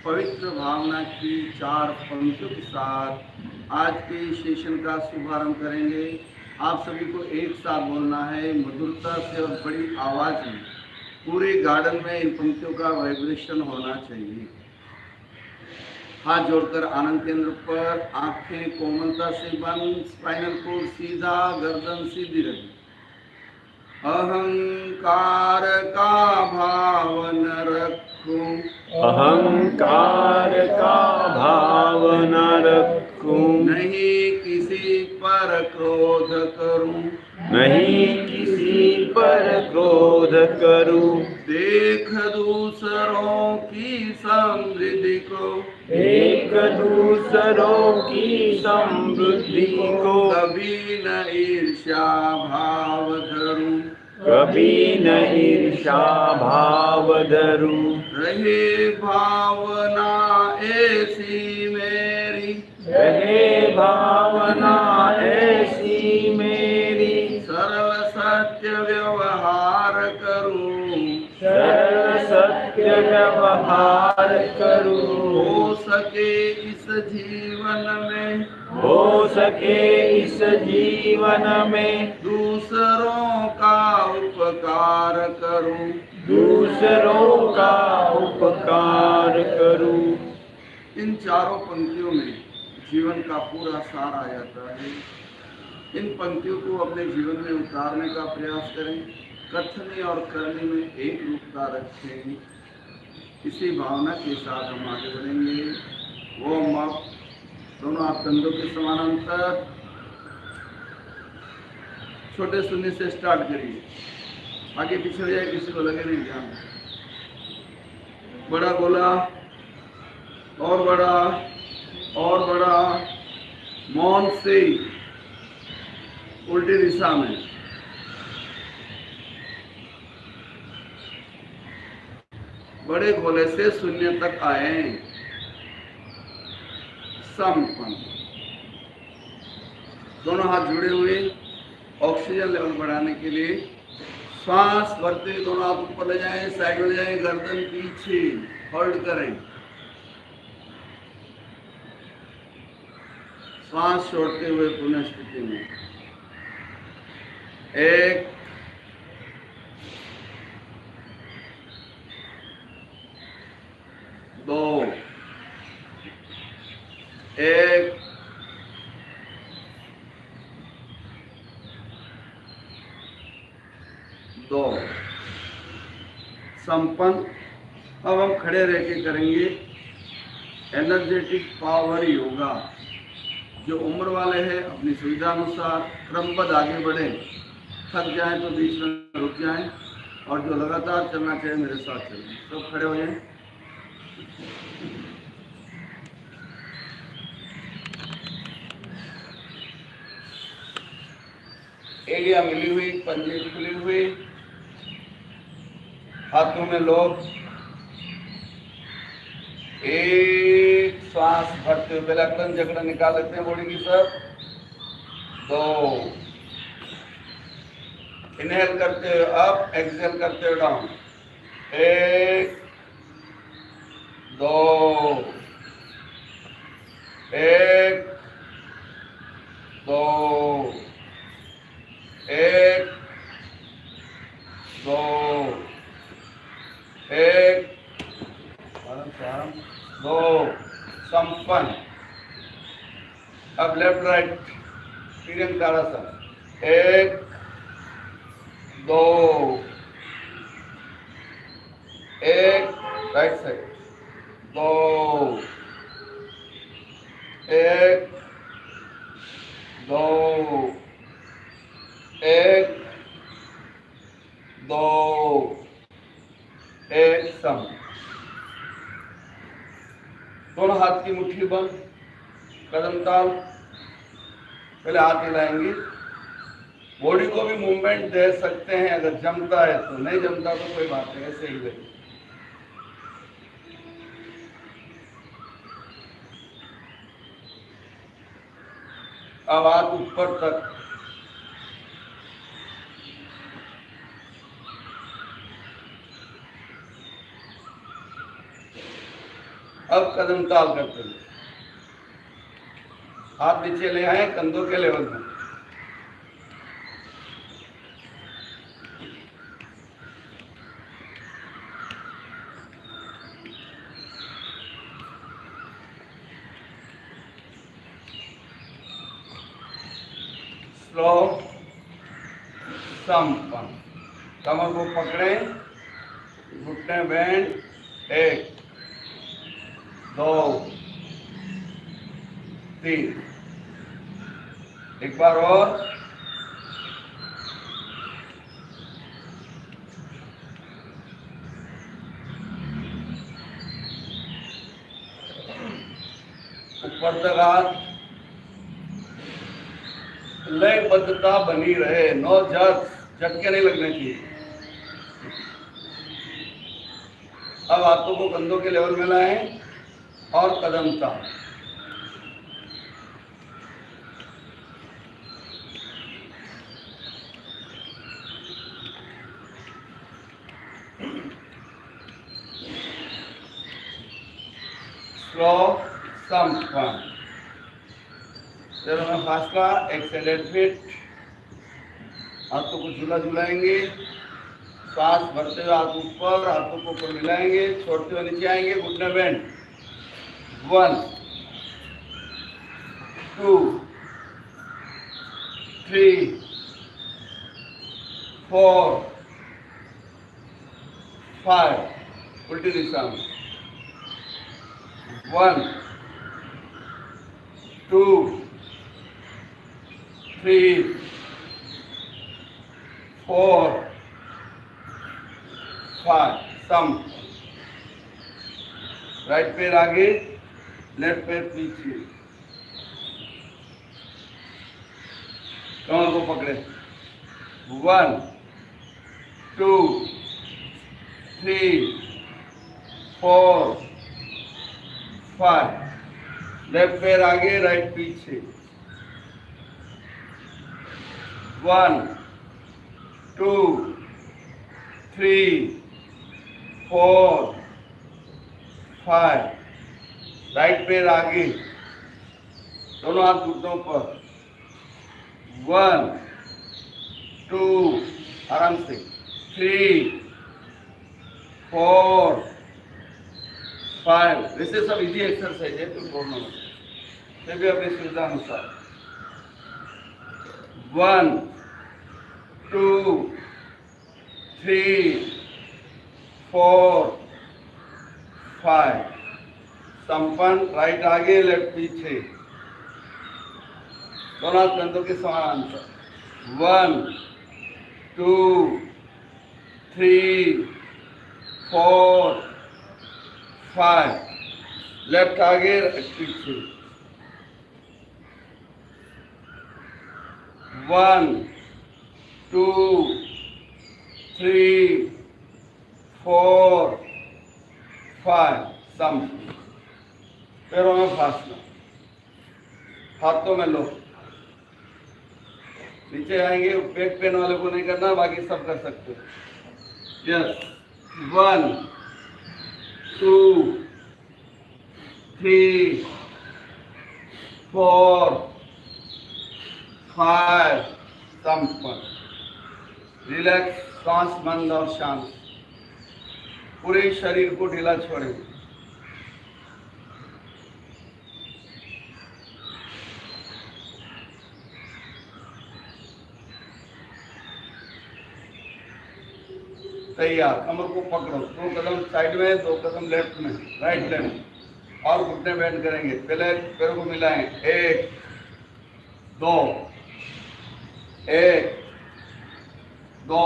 पवित्र भावना की 4 पंक्तियों के साथ आज के सेशन का शुभारंभ करेंगे। आप सभी को एक साथ बोलना है, मधुरता से और बड़ी आवाज में। पूरे गार्डन में इन पंक्तियों का वाइब्रेशन होना चाहिए। हाथ जोड़कर आनंद केंद्र पर, आंखें कोमलता से बंद, स्पाइनल कोड सीधा, गर्दन सीधी रखी। अहंकार का भाव न रखूं, अहंकार का भाव न रखूं, नहीं किसी पर क्रोध करूं, नहीं किसी पर क्रोध करूं, देख दूसरों की समृद्धि को, एक दूसरों की समृद्धि को, कभी न ईर्ष्या भाव धरूं, कभी न ईर्ष्या भाव धरूं, रहे भावना ऐसी मेरी, रहे भावना ऐसी मेरी, सरल सत्य व्यवहार करूं, सरल सत्य व्यवहार करूं, हो सके इस जीवन में, हो सके इस जीवन में, दूसरों का उपकार करूं, दूसरों का उपकार करूं। इन चारों पंक्तियों में जीवन का पूरा सार आ जाता है। इन पंक्तियों को अपने जीवन में उतारने का प्रयास करें, कथनी और करनी में एक रूपता रखें। इसी भावना के साथ हम आगे बढ़ेंगे। वो अप, दोनों आप कंधों के समानांतर, छोटे शून्य से स्टार्ट करिए। आगे पीछे हो जाए, किसी को लगे नहीं ध्यान। बड़ा गोला और बड़ा और बड़ा, मौन से उल्टी दिशा में। बड़े गोले से शून्य तक आए, समपन। दोनों हाथ जुड़े हुए, ऑक्सीजन लेवल बढ़ाने के लिए श्वास भरते हुए दोनों हाथ ऊपर ले जाएं, साइड में ले जाएं, गर्दन पीछे, होल्ड करें। श्वास छोड़ते हुए पुनः स्थिति में। 1 2 1 2 संपन्न। अब हम खड़े रह के करेंगे एनर्जेटिक पावर योगा। जो उम्र वाले हैं अपनी सुविधा अनुसार क्रमबद्ध आगे बढ़े, थक जाएं तो बीच में रुक जाएं, और जो लगातार चलना चाहिए मेरे साथ चलें। सब खड़े हो जाएं। एलिया मिली हुई, पंजे खुली हुई, हाथों में लोग। एक श्वास भरते हुए पहले अकड़न जकड़न निकाल लेते हैं बॉडी की सब। 2 इनहेल करते हुए अप, एक्सहेल करते हुए डाउन। 1 2 1 2 1 2 1 2 संपन्न। अब लेफ्ट राइट तिरंगासन। 1 2 1 right side. 2 1 2 1 2 1 सम। दोनों हाथ की मुट्ठी बंद, कदम ताल। पहले हाथ हिलाएंगे। बॉडी को भी मूवमेंट दे सकते हैं, अगर जमता है तो। नहीं जमता तो कोई बात नहीं, ऐसे ही लगे। अब हाथ ऊपर तक, अब कदम ताल करते हैं। हाथ नीचे ले आए कंधों के लेवल में। स्लो संपन्न। कमर को पकड़े, घुटने बैंड, 1 2 3। एक बार और। ऊपर तक हाथ, लयबद्धता बनी रहे, नो झटके नहीं लगने चाहिए। अब हाथों को कंधों के लेवल में लाएं और कदम ताल। स्लो संपन्न। पैरों में फासला, एक से 1.5 फीट। हाथों को झूला झुलाएंगे, सांस भरते हुए हाथ ऊपर, हाथों को ऊपर मिलाएंगे, छोड़ते हुए नीचे आएंगे, घुटने बैंड। 1 2 3 4 5। उल्टी दिशा में। 1 2 3 4 5। सम। राइट पैर आगे, लेफ्ट पैर पीछे। कमर को पकड़े। 1 2 3 4 5। लेफ्ट पैर आगे, राइट पीछे। 1 2 3 4 5। राइट पैर आगे, दोनों हाथ घुटनों पर। 1 2 आराम से 3 4 5। वैसे सब इजी एक्सरसाइज है, तो छोड़ना मत, फिर भी अपनी सुविधा अनुसार। 1 2 3 4 5। संपन्न। राइट आगे, लेफ्ट पीछे, दोनों हाथ कंधों के समानांतर। 1 2 3 4 5। लेफ्ट आगे, राइट पीछे। 1 2 3 4 5। सम। पैरों में फासला, हाथों में लो। नीचे आएंगे, बैक पेन वाले को नहीं करना, बाकी सब कर सकते हो। यस। 1 2 3 4 5। संपन्न। रिलैक्स, सांस बंद और शांत। पूरे शरीर को ढीला छोड़ें। तैयार। कमर को पकड़ो, 2 कदम साइड में, 2 कदम लेफ्ट में, राइट लेफ्ट, और घुटने बैंड करेंगे। पहले पैरों को मिलाएं। 1 2 1 2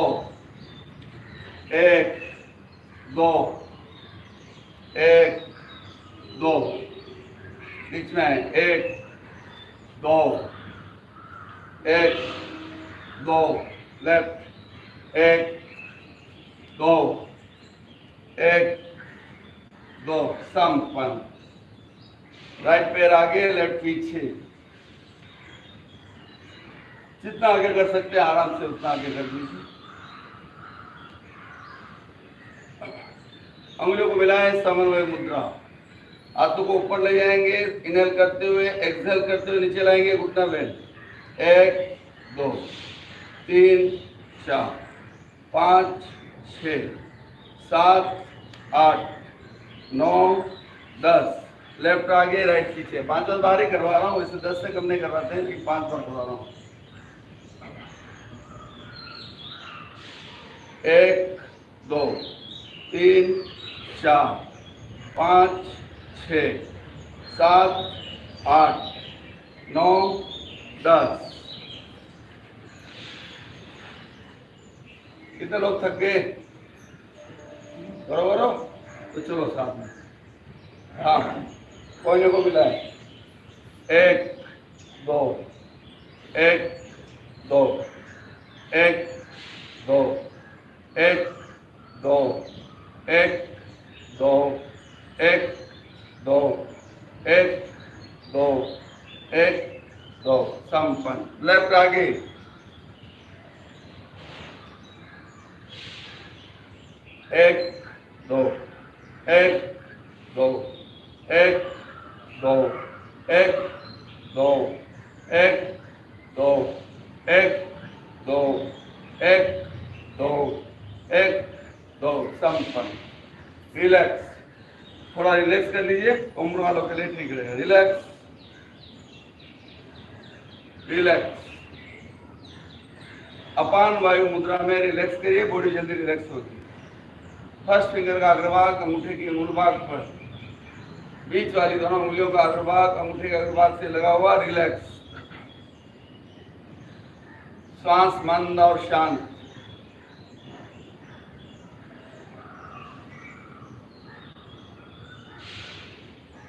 1 2 1 2। बीच में 1 2 1 2। लेफ्ट 1 2 1 2। संपन्न। राइट पैर आगे, लेफ्ट पीछे। जितना आगे कर सकते हैं आराम से उतना आगे कर दीजिए। अंगुलियों को मिलाएं, समन्वय मुद्रा। हाथों को ऊपर ले जाएंगे, इनहेल करते हुए, एक्सहेल करते हुए नीचे लाएंगे, घुटना बेंड। 1 2 3 4 5 6 7 8 9 10। लेफ्ट आगे, राइट पीछे। 5 बार ही करवा रहा हूँ, इसे 10 से कम नहीं करवाते हैं, लेकिन 5 बार करवा रहा हूँ। 1 2 3 4 5 6 7 8 9 10। कितने लोग थक गए? बरोबर हो तो चलो साथ में। हाँ, कोई को मिलाए। 1 2 1 2 1 2 1 2 1 2 1 2 1 2 1 2। संपन्न। लेफ्ट आगे। 1 2 1 2 1 2 1 2 1 2 1 2 1 2 1 2। संपन्न। रिलैक्स। थोड़ा रिलैक्स कर लीजिए, उम्र वालों के लिए ठीक रहेगा। Relax relax. अपान वायु मुद्रा में रिलैक्स करिए, बॉडी जल्दी रिलैक्स होगी। फर्स्ट फिंगर का अग्रभाग अंगूठे की मूल भाग पर, बीच वाली दोनों उंगलियों का अग्रभाग अंगूठे के अग्रभाग से लगा हुआ। रिलैक्स। श्वास मंद और शांत।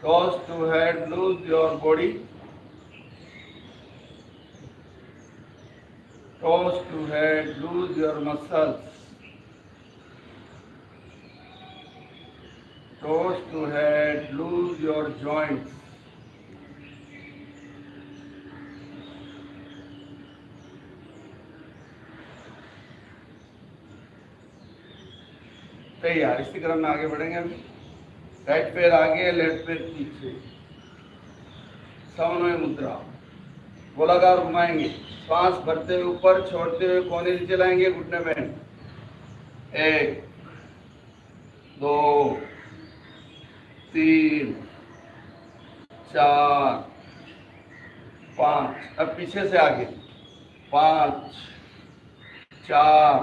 Toes to head, lose your body. Toes to head, lose your muscles. Toes to head, lose your joints. तैयार। इसी क्रम में आगे बढ़ेंगे अभी। राइट पैर आगे, लेफ्ट पैर पीछे। समन्वय मुद्रा। गोलाकार घुमाएंगे, श्वास भरते हुए ऊपर, छोड़ते हुए कोने नीचे लाएंगे, घुटने बेंड। 1 2 3 4 5। अब पीछे से आगे। 5 4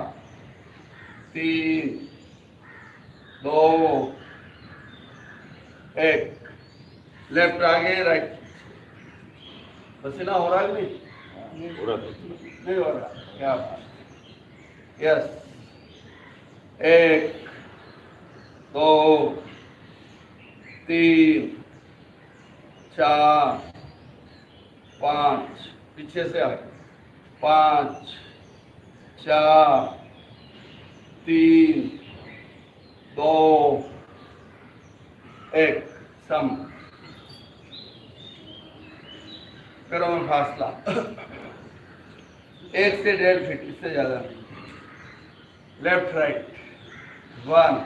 3 2 1। लेफ्ट आगे, राइट। पसीना हो रहा है नहीं? नहीं हो रहा। क्या बात। यस। 1 2 3 4 5। पीछे से आगे। 5 4 3 2 1। सम। पैरों में फासला 1 से 1.5 फीट, इससे ज्यादा नहीं। Left right. 1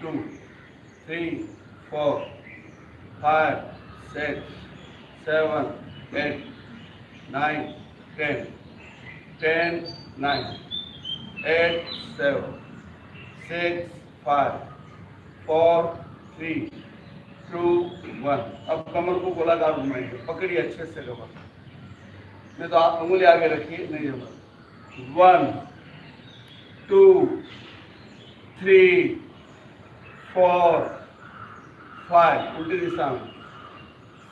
2 3 4 5 6 7 8 9 10 10 9 8 7 6 5 4 3 2 1। अब कमर को गोलाकार घुमाएंगे, पकड़िए अच्छे से कमर में, तो आप उंगली आगे रखिए, नहीं जमा। 1 2 3 4 5। उल्टी दिशा में।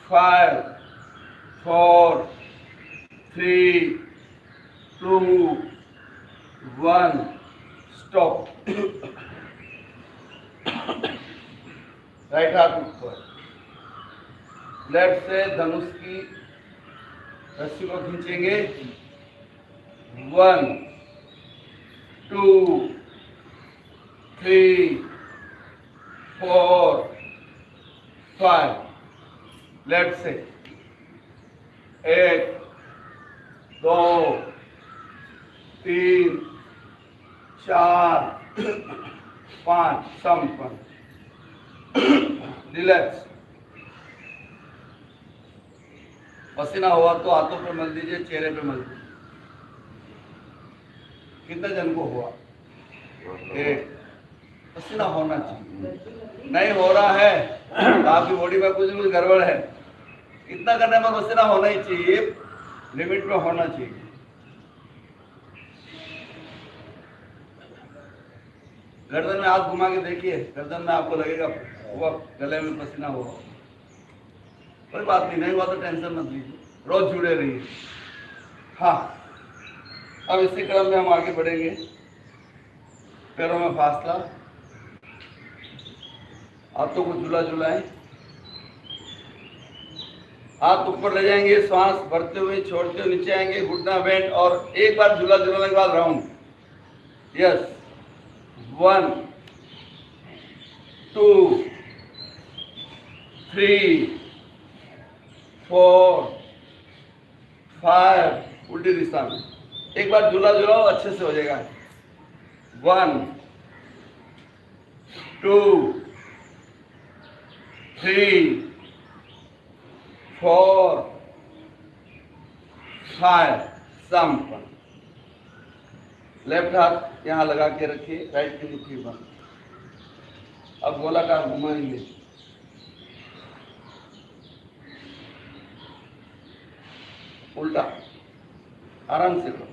5 4 3 2 1। स्टॉप। राइट हाथ ऊपर। लेफ्ट से धनुष की रस्सी को खींचेंगे। 1 2 3 4 5। लेफ्ट से 1 2 3 4 5। संपन्न। रिलैक्स। पसीना हुआ तो हाथों पे मल दीजिए, चेहरे पे मल दीजिए। कितने जन को हुआ? एक। पसीना होना चाहिए। नहीं हो रहा है तो आपकी बॉडी में कुछ गड़बड़ है। इतना करने पर पसीना होना ही चाहिए, लिमिट में होना चाहिए। गर्दन में हाथ घुमा के देखिए, गर्दन में आपको लगेगा हुआ, गले में पसीना हुआ। कोई बात नहीं, नहीं हुआ तो टेंशन मत लीजिए, रोज जुड़े रहिए। हाँ, अब इसी क्रम में हम आगे बढ़ेंगे। पैरों में फासला, हाथों को झूला झुलाएं, हाथ ऊपर ले जाएंगे, श्वास भरते हुए छोड़ते हुए नीचे आएंगे, घुटना बेंड, और एक बार झूला झुलाने के बाद राउंड। यस, 1 2 3 4 5, उल्टी दिशा में एक बार झूला झुलाओ, अच्छे से हो जाएगा। 1 2 3 4 5, संपन्न। लेफ्ट हाथ यहाँ लगा के रखिए, राइट की मुट्ठी बंद। अब गोलाकार घुमाएंगे, उल्टा, आराम से करो।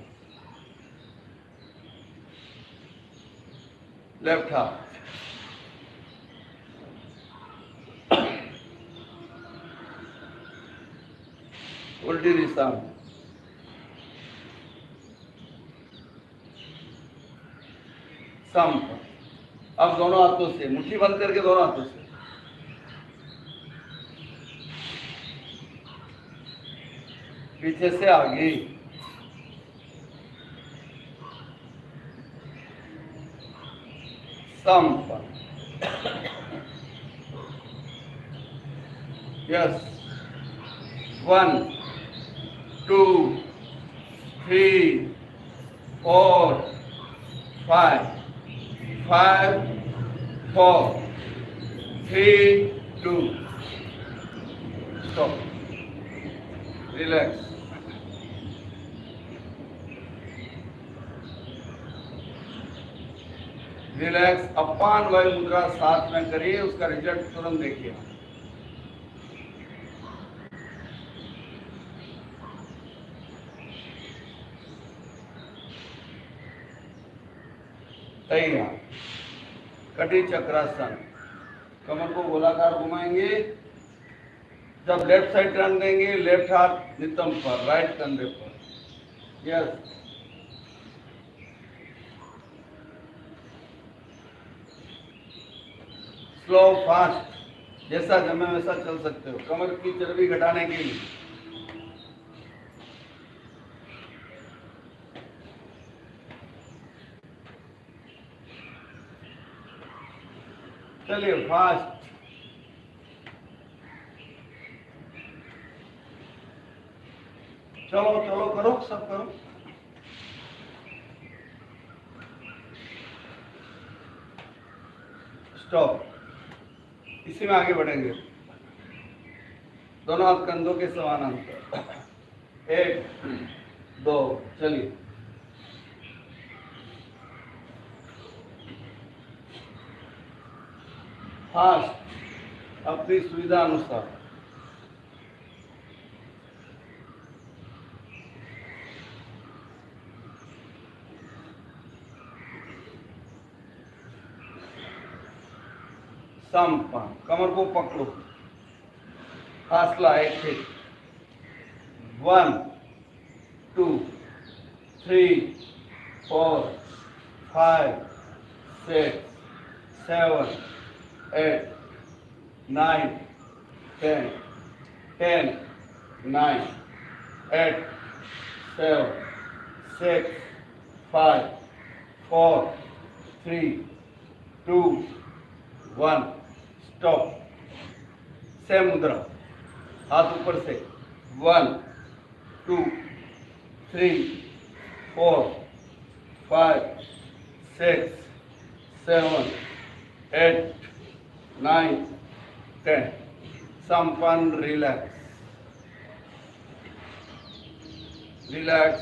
लेफ्ट हाथ, उल्टी दिशा में, संपन्न। अब दोनों हाथों से मुट्ठी बंद करके, दोनों हाथों से पीछे से आगे, संपन्न। Yes, 1 2 3 4 5 5 4 3 2, stop, relax। रिलैक्स, अपान वायु मुद्रा साथ में करिए, उसका रिजल्ट तुरंत देखिए। तैयार, कटी चक्रासन। कमर को गोलाकार घुमाएंगे। जब लेफ्ट साइड टर्न देंगे, लेफ्ट हाथ नितंब पर, राइट कंधे पर। यस, स्लो फास्ट, जैसा जमे वैसा चल सकते हो, कमर की चर्बी घटाने के लिए। चलिए फास्ट, चलो चलो करो, सब करो। स्टॉप, इसी में आगे बढ़ेंगे। दोनों हाथ कंधों के समानांतर, 1 2, चलिए। फास्ट, अपनी सुविधा अनुसार। संपन्न, कमर को पकड़ो, फासला 1 1 2 3 4 5 6 7 8 9 10 10 9 8 7 6 5 4 3 2 1, स्टॉप। सेम मुद्रा, हाथ ऊपर से, 1 2 3 4 5 6 7 8 9 10, संपन्न, रिलैक्स। रिलैक्स।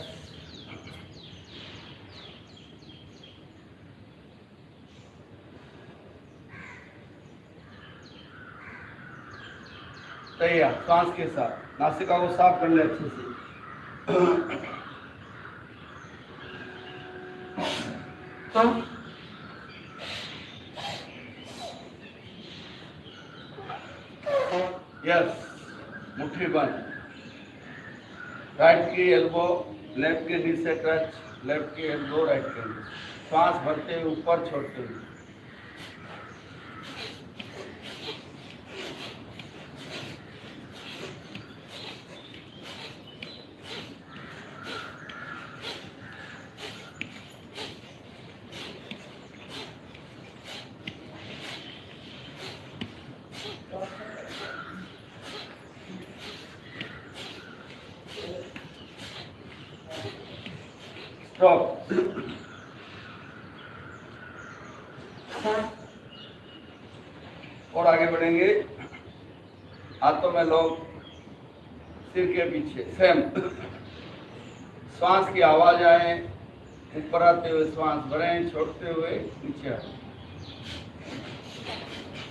तैयार। सांस के साथ नासिका को साफ कर ले अच्छे से। यस, मुट्ठी बंद। राइट की एल्बो लेफ्ट के नी से टच, लेफ्ट की एल्बो राइट के नी। सांस भरते हुए ऊपर छोड़ते हुए। स्टॉप। और आगे बढ़ेंगे। हाथों में लोग सिर के पीछे सेम। श्वास की आवाज आए, ऊपर आते हुए श्वास भरें, छोड़ते हुए नीचे आए।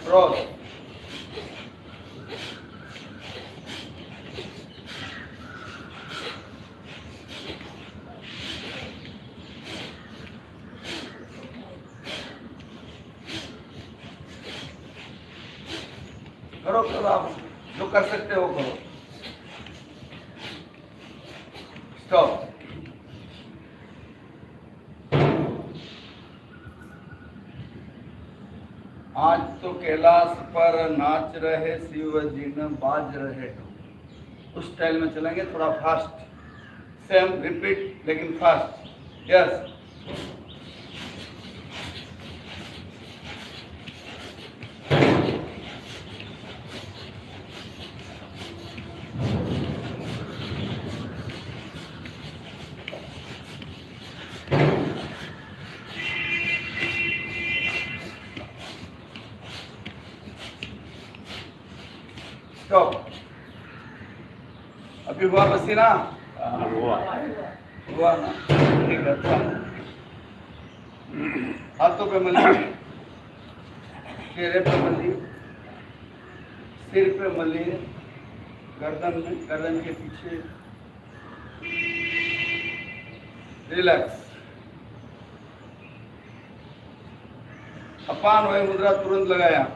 क्रॉस। करो करो, आप जो कर सकते हो करो। स्टॉप। आज तो कैलाश पर नाच रहे शिव जी न बाज रहे हो। उस स्टाइल में चलेंगे, थोड़ा फास्ट। सेम रिपीट लेकिन फास्ट। यस। स्टॉप। अभी हुआ पसीना? हुआ ना? ठीक है, अच्छा। हाथों पे मलिए, चेहरे पे मलिए, सिर पे मलिए, गर्दन में, गर्दन के पीछे। रिलैक्स। अपान वायु मुद्रा तुरंत लगाया।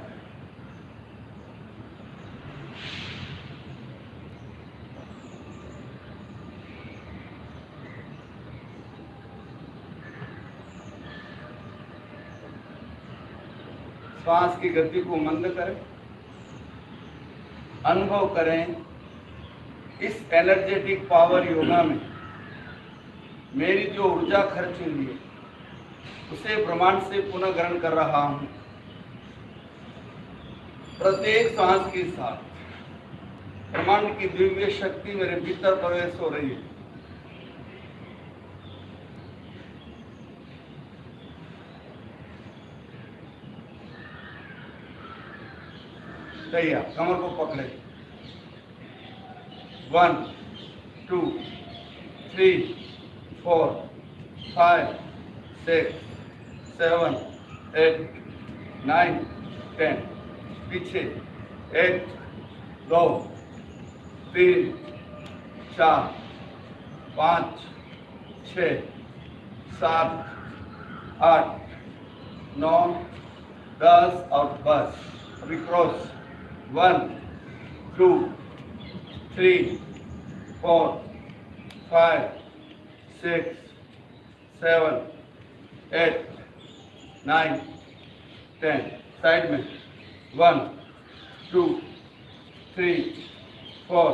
श्वास की गति को मंद करें, अनुभव करें इस एनर्जेटिक पावर योगा में मेरी जो ऊर्जा खर्च हुई है उसे ब्रह्मांड से पुनः ग्रहण कर रहा हूं। प्रत्येक श्वास के साथ ब्रह्मांड की दिव्य शक्ति मेरे भीतर प्रवेश हो रही है। तैयार। कमर को पकड़े। 1 2 3 4 5 6 7 8 9 10। पीछे 1 2 3 4 5 6 7 8 9 10 और बस। अभी क्रॉस। 1 2 3 4 5 6 7 8 9 10। साइड में 1 2 3 4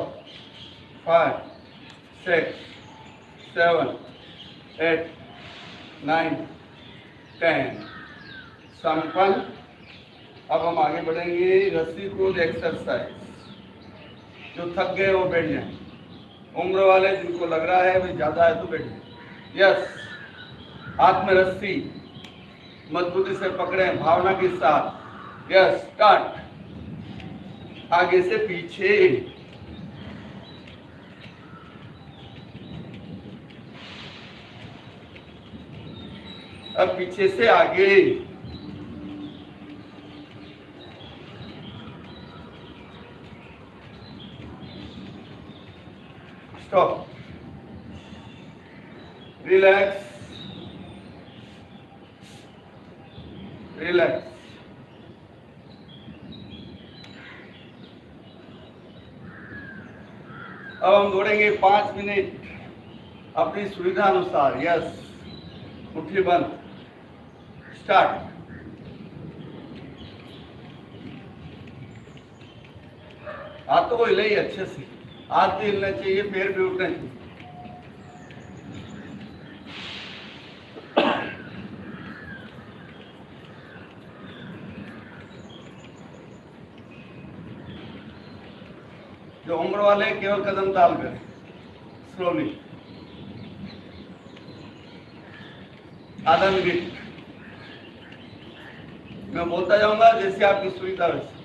5 6 7 8 9 10। संपन्न। अब हम आगे बढ़ेंगे। रस्सी कूद एक्सरसाइज। जो थक गए वो बैठ जाए। उम्र वाले जिनको लग रहा है भाई ज्यादा है तो बैठ जाए। यस। हाथ में रस्सी मजबूती से पकड़े, भावना के साथ। यस। स्टार्ट। आगे से पीछे। अब पीछे से आगे, स्टॉप, रिलैक्स, रिलैक्स। अब हम दौड़ेंगे 5 मिनट अपनी सुविधा अनुसार। यस, मुट्ठी बंद, स्टार्ट। हाथों को हिलाइए अच्छे से, हाथ भी हिलना चाहिए, पैर भी उठना चाहिए। जो उम्र वाले हैं, केवल कदम ताल करें, स्लोली, आधा मिनट। मैं बोलता जाऊंगा जैसे आपकी सुविधा वैसे।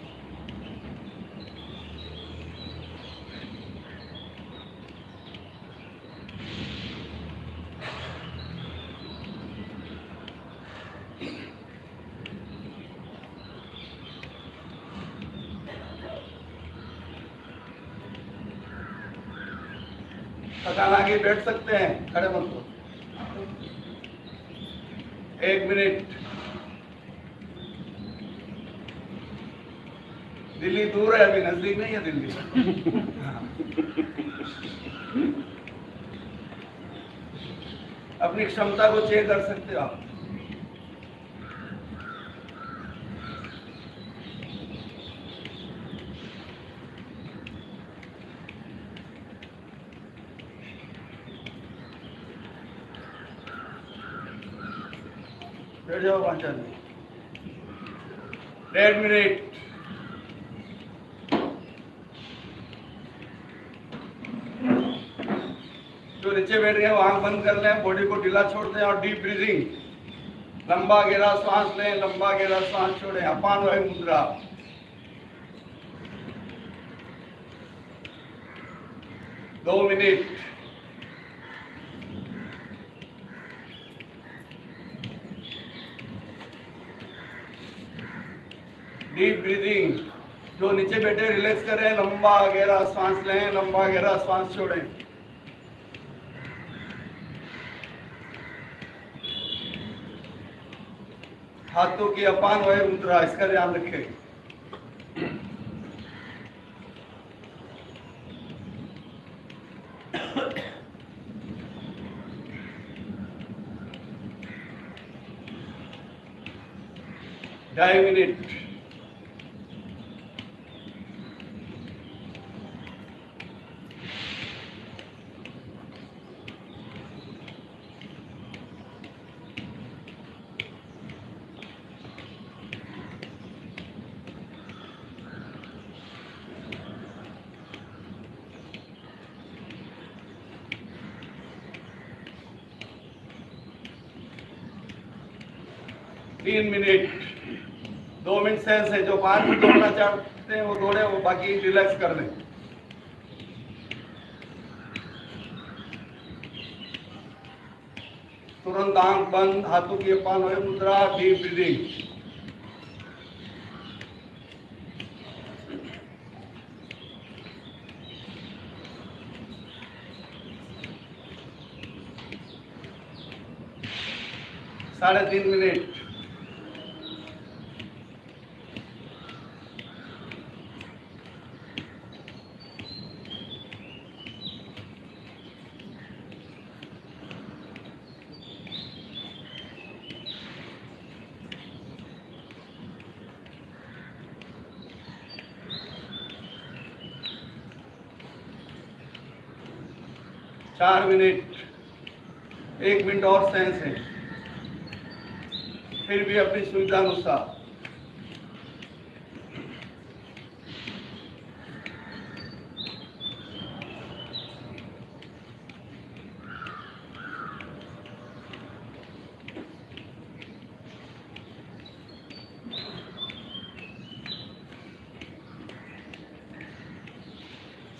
थकान आगे बैठ सकते हैं, खड़े मत हो। 1 मिनट। दिल्ली दूर है, अभी नजदीक नहीं है दिल्ली। अपनी क्षमता को चेक कर सकते हो आप। बैठ जाओ 5 आदमी। 1.5 मिनट। जो नीचे बैठ गए वो आंख बंद कर लें, बॉडी को ढीला छोड़ दें और डीप ब्रीदिंग। लंबा गहरा सांस लें, लंबा गहरा सांस छोड़ें। अपान वायु मुद्रा। 2 मिनट। Deep breathing. जो नीचे बैठे रिलैक्स करें, लंबा गहरा सांस लें, लंबा गहरा सांस छोड़ें। हाथों की अपान वायु मुद्रा, इसका ध्यान रखें। ढाई मिनट। तीन मिनट। 2 मिनट सहज है। जो 5 मिनट दौड़ना चाहते हैं वो दौड़े, वो बाकी रिलैक्स कर लें। तुरंत आंख बंद, हाथों की अपान वायु मुद्रा, डीप ब्रीदिंग। साढ़े 3 मिनट। चार मिनट। 1 मिनट और सेंस है, फिर भी अपनी सुविधा अनुसार।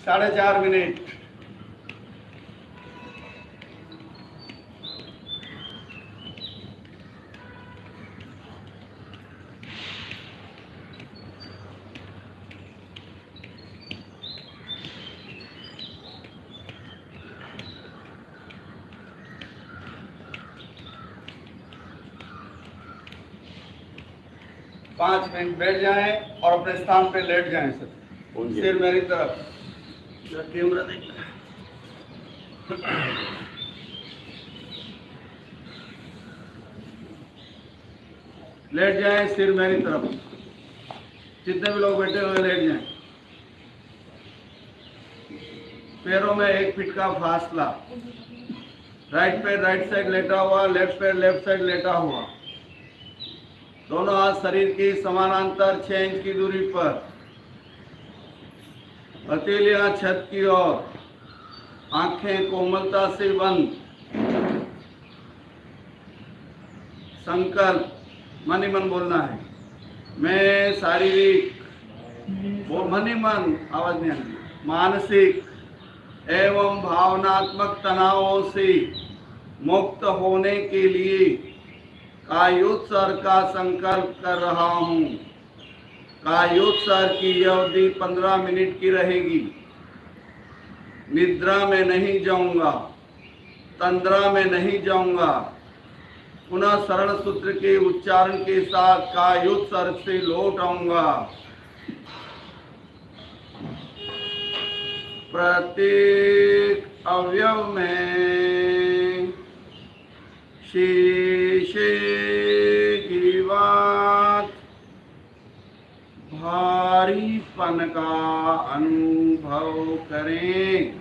साढ़े 4 मिनट। 5 मिनट बैठ जाएं और अपने स्थान पे लेट जाएं सर। सिर मेरी तरफ, जरा कैमरा देख। लेट जाएं, सिर मेरी तरफ। जितने भी लोग बैठे हुए लेट जाएं। पैरों में 1 फीट का फासला। राइट पैर राइट साइड लेटा हुआ, लेफ्ट पैर लेफ्ट साइड लेटा हुआ। दोनों हाथ शरीर की समानांतर 6 इंच की दूरी पर। हथेलियां छत की ओर, आंखें कोमलता से बंद। संकल्प मन ही मन बोलना है। मैं शारीरिक, वो मन ही मन, आवाज नहीं आती, मानसिक एवं भावनात्मक तनावों से मुक्त होने के लिए कायोत्सर्ग का संकल्प कर रहा हूँ। कायोत्सर्ग की अवधि 15 मिनट की रहेगी। निद्रा में नहीं जाऊंगा, तंद्रा में नहीं जाऊंगा। पुनः शरण सूत्र के उच्चारण के साथ कायोत्सर्ग से लौट आऊंगा। प्रत्येक अवयव में शीशे की बात भारीपन का अनुभव करें।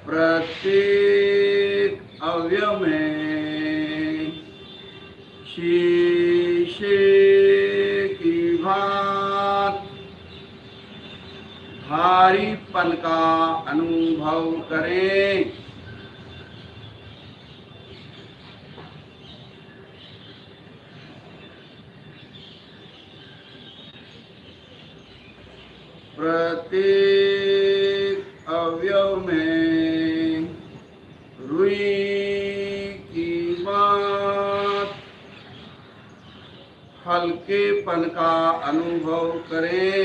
प्रत्येक अवयव में शीशे की भांति भारीपन का अनुभव करें। प्रत्येक अवयव में रुई की बात हल्केपन का अनुभव करें।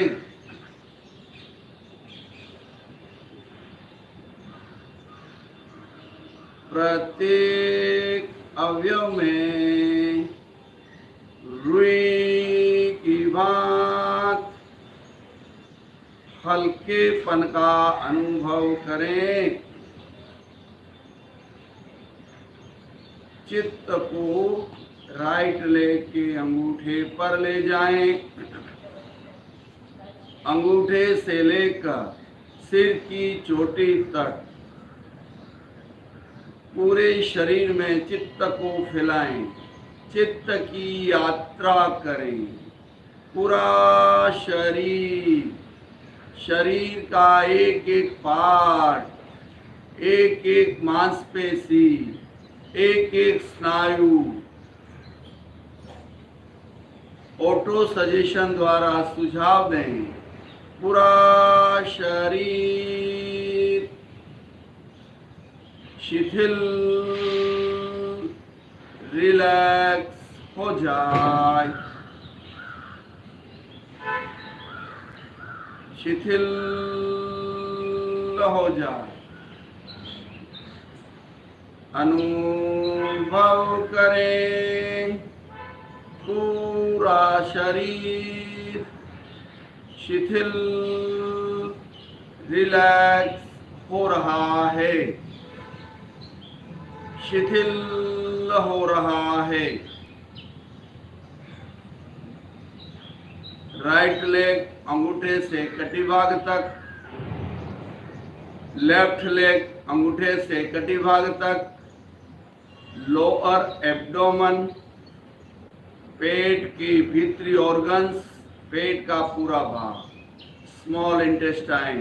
प्रत्येक अवयव में रुई की बात हल्केपन का अनुभव करें। चित्त को राइट लेग के अंगूठे पर ले जाएं। अंगूठे से लेकर सिर की चोटी तक पूरे शरीर में चित्त को फैलाएं। चित्त की यात्रा करें। पूरा शरीर, शरीर का एक एक पार्ट, एक एक मांसपेशी, एक एक स्नायु ऑटो सजेशन द्वारा सुझाव दें। पूरा शरीर शिथिल, रिलैक्स हो जाए। शिथिल हो जाए। अनुभव करें पूरा शरीर शिथिल, रिलैक्स हो रहा है। शिथिल हो रहा है। राइट लेग अंगूठे से कटी भाग तक, लेफ्ट लेग अंगूठे से कटी भाग तक, लोअर एब्डोमेन, पेट की भीतरी ऑर्गन्स, पेट का पूरा भाग, small intestine,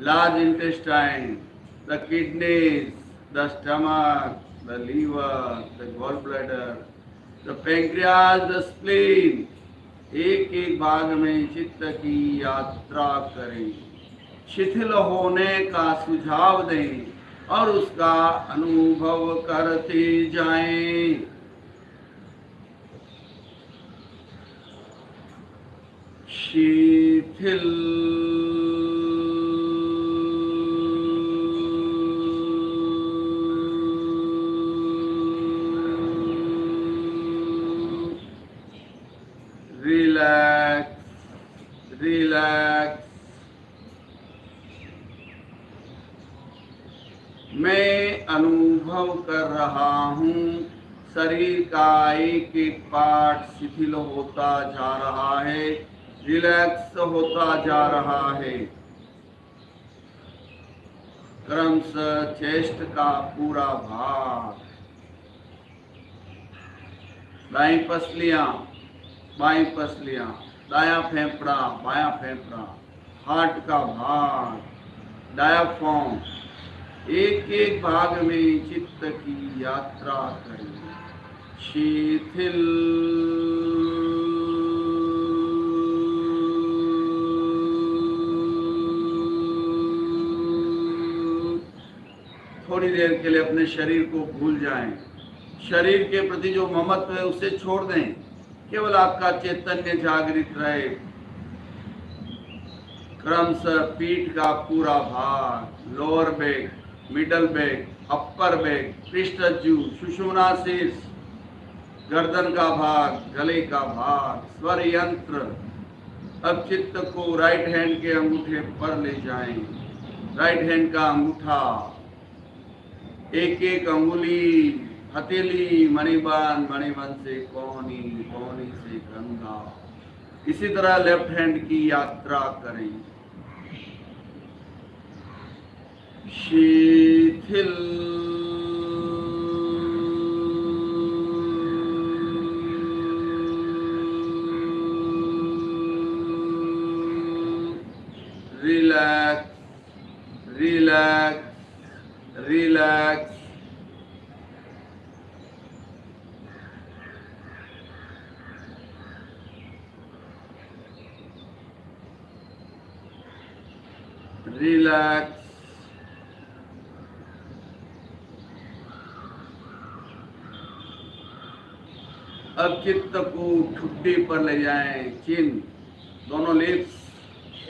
large intestine, the kidneys, the stomach, the liver, the gallbladder, the pancreas, the spleen, एक एक भाग में चित्त की यात्रा करें। शिथिल होने का सुझाव दें और उसका अनुभव करते जाएं। शिथिल रिलैक्स रिलैक्स। मैं अनुभव कर रहा हूँ शरीर का एक एक पार्ट शिथिल होता जा रहा है, रिलैक्स होता जा रहा है। क्रमशः चेस्ट का पूरा भाग, दाई पसलियां, बाई पसलियां, दाया फेफड़ा, बाया फेफड़ा, हार्ट का भाग, डायाफ्राम, एक एक भाग में चित्त की यात्रा करें। शिथिल थोड़ी देर के लिए अपने शरीर को भूल जाएं, शरीर के प्रति जो ममत्व है उसे छोड़ दें, केवल आपका चैतन्य जागृत रहे। क्रमशः पीठ का पूरा भाग, lower back, middle back, upper back, पृष्ठज्यू, सुषुम्ना शीर्ष, गर्दन का भाग, गले का भाग, स्वर यंत्र। अब चित्त को राइट हैंड के अंगूठे पर ले जाएं। राइट हैंड का अंगूठा, एक एक अंगुली, हथेली, मणिबंध, मणिबंध से कोहनी, कोहनी से कंधा। इसी तरह लेफ्ट हैंड की यात्रा करें। शिथिल रिलैक्स रिलैक्स रिलैक्स। रिलैक्स। अब चित्त को ठुड्डी पर ले जाएं, चिन, दोनों लिप्स,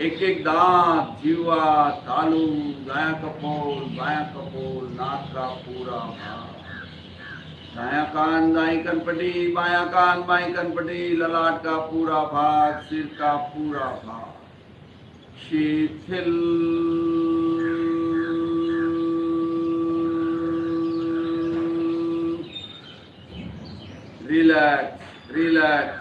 एक एक दांत, जीवा, तालू, दाया कपोल, बाया कपोल, नाक का पूरा भाग, दाया कान, दाई कनपटी, बाया कान, बाई कनपटी, ललाट का पूरा भाग, सिर का पूरा भाग। शिथिल रिलैक्स रिलैक्स।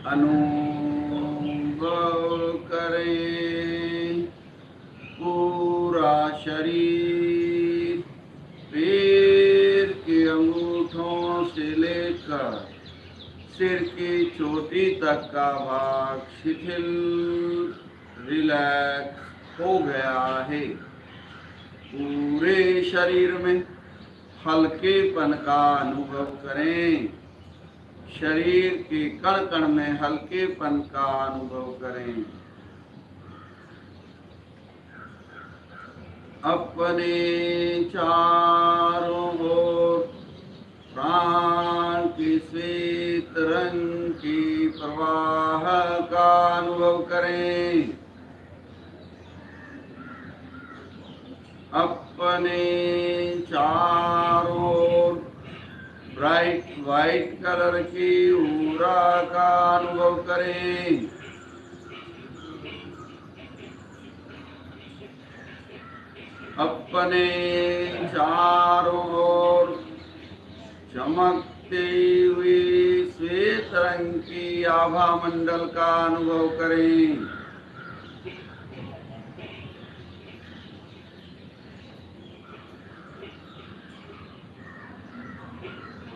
अनुभव करें पूरा शरीर, पैर के अंगूठों से लेकर सिर की चोटी तक का भाग शिथिल, रिलैक्स हो गया है। पूरे शरीर में हल्केपन का अनुभव करें। शरीर के कण कण में हल्केपन का अनुभव करें। अपने चारों ओर प्राण के श्वेत रंग की प्रवाह का अनुभव करें। अपने चारों ओर ब्राइट व्हाइट कलर की ऊरा का अनुभव करें। अपने चारों ओर चमकती हुई श्वेत रंग की आभा मंडल का अनुभव करें।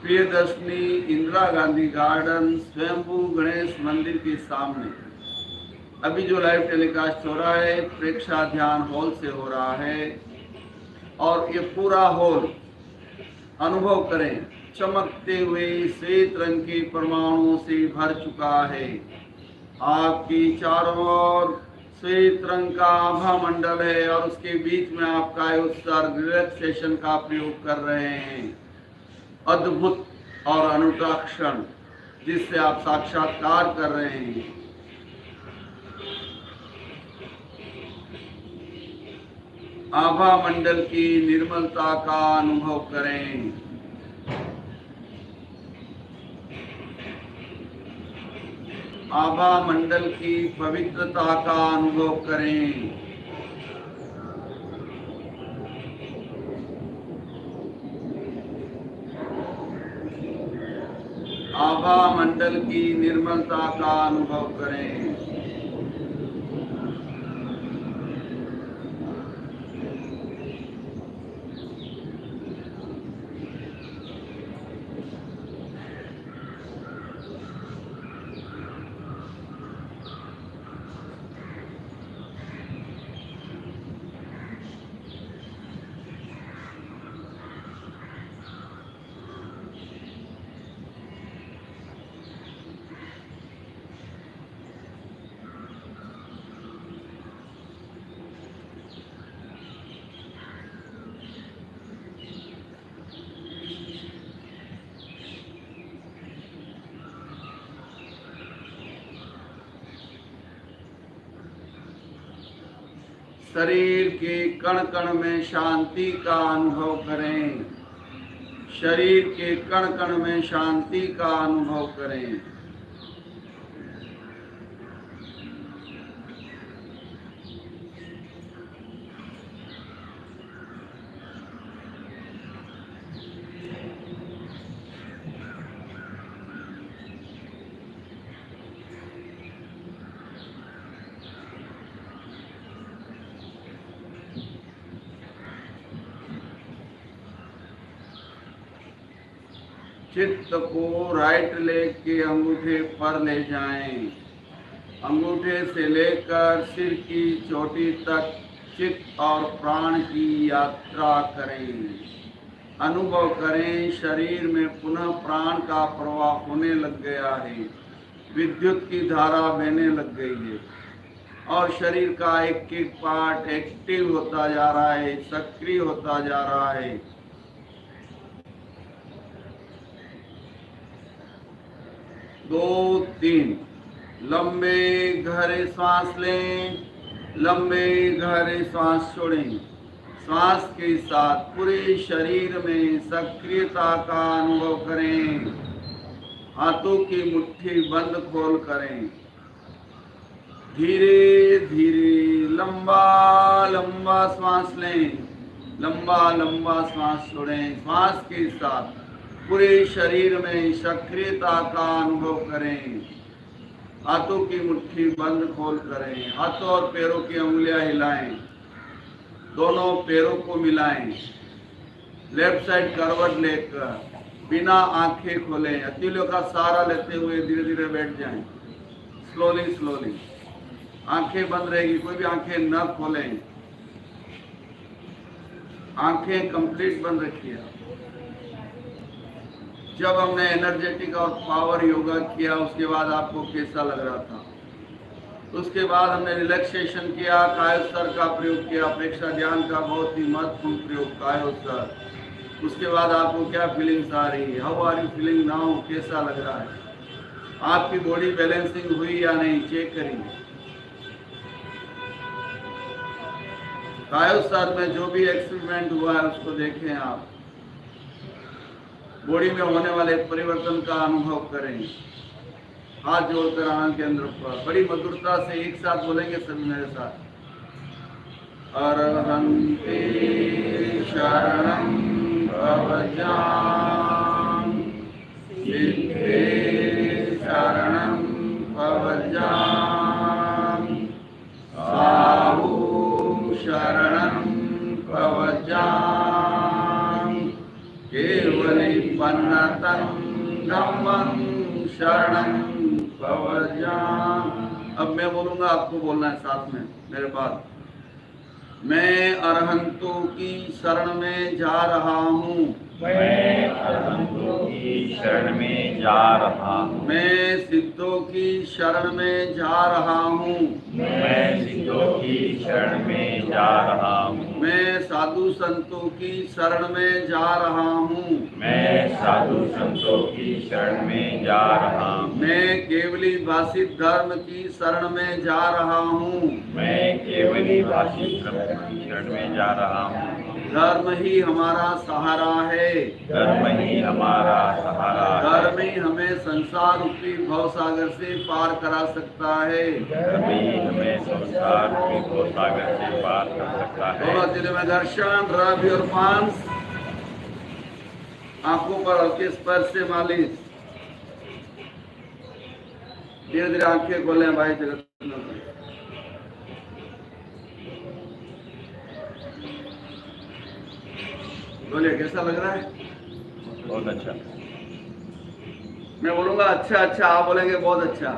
प्रियदर्शनी इंदिरा गांधी गार्डन स्वयंभू गणेश मंदिर के सामने अभी जो लाइव टेलीकास्ट हो रहा है प्रेक्षा ध्यान हॉल से हो रहा है और ये पूरा हॉल अनुभव करें चमकते हुए श्वेत रंग के परमाणुओं से भर चुका है। आपकी चारों ओर श्वेत रंग का आभा मंडल है और उसके बीच में आप कायोत्सर्ग रिलैक्सेशन का प्रयोग कर रहे हैं। अद्भुत और अनूठा क्षण जिससे आप साक्षात्कार कर रहे हैं। आभा मंडल की निर्मलता का अनुभव करें। आभा मंडल की पवित्रता का अनुभव करें। आभा मंडल की निर्मलता का अनुभव करें। शरीर के कण कण में शांति का अनुभव करें। शरीर के कण कण में शांति का अनुभव करें। चित्त को राइट लेग के अंगूठे पर ले जाएं। अंगूठे से लेकर सिर की चोटी तक चित्त और प्राण की यात्रा करें। अनुभव करें शरीर में पुनः प्राण का प्रवाह होने लग गया है। विद्युत की धारा बहने लग गई है और शरीर का एक एक पार्ट एक्टिव होता जा रहा है, सक्रिय होता जा रहा है। दो तीन लंबे गहरे सांस लें, लंबे गहरे सांस छोड़ें। सांस के साथ पूरे शरीर में सक्रियता का अनुभव करें। हाथों की मुट्ठी बंद खोल करें। धीरे धीरे लंबा लंबा सांस लें, लंबा लंबा सांस छोड़ें। सांस के साथ पूरे शरीर में सक्रियता का अनुभव करें। हाथों की मुट्ठी बंद खोल करें। हाथों और पैरों की उंगलियां हिलाएं। दोनों पैरों को मिलाएं। लेफ्ट साइड करवट लेकर बिना आंखें खोलें। हथेलियों का सहारा लेते हुए धीरे धीरे बैठ जाएं। स्लोली स्लोली आंखें बंद रहेगी, कोई भी आंखें न खोलें। आंखें कंप्लीट बंद रखिए। जब हमने एनर्जेटिक और पावर योगा किया उसके बाद आपको कैसा लग रहा था? उसके बाद हमने रिलैक्सेशन किया, कायोत्सर्ग का प्रयोग किया, प्रेक्षा ध्यान का बहुत ही महत्वपूर्ण प्रयोग कायोत्सर्ग। उसके बाद आपको क्या फीलिंग्स आ रही है? How are you feeling now? कैसा लग रहा है? आपकी बॉडी बैलेंसिंग हुई या नहीं, चेक करिए। कायोत्सर्ग में जो भी एक्सपेरिमेंट हुआ है उसको देखें आप। बॉडी में होने वाले परिवर्तन का अनुभव करें। हाथ जोड़कर आनंद केंद्र पर बड़ी मधुरता से एक साथ बोलेंगे सभी मेरे साथ। अरहन्ते शरणं भवजामि, सिद्धे शरणं भवजामि, साहु शरणं भवजामि, केवली पन्नतं धम्मं शरणं भवजामि। अब मैं बोलूंगा, आपको बोलना है साथ में मेरे पास। मैं अरहंतों की शरण में जा रहा हूँ। मैं अनंतों की शरण में जा रहा हूँ। मैं सिद्धों की शरण में जा रहा हूँ। मैं सिद्धों की शरण में जा रहा हूँ। मैं साधु संतों की शरण में जा रहा हूँ। मैं साधु संतों की शरण में जा रहा हूँ। मैं केवली भाषित धर्म की शरण में जा रहा हूँ। मैं केवली भाषित धर्म की शरण में जा रहा हूँ। धर्म ही हमारा सहारा है। धर्म ही हमारा सहारा है। धर्म ही हमें संसार रूपी भवसागर से पार करा सकता है। धर्म ही हमें संसार के भवसागर से पार कर सकता है। दोनों जिले में दर्शन, रवि और पांस, आंखों पर हल्के स्पर्श से मालिश। धीरे धीरे आंखें खोलें भाई जगत। बोलिए कैसा लग रहा है? बहुत अच्छा। मैं बोलूंगा अच्छा अच्छा, आप बोलेंगे बहुत अच्छा।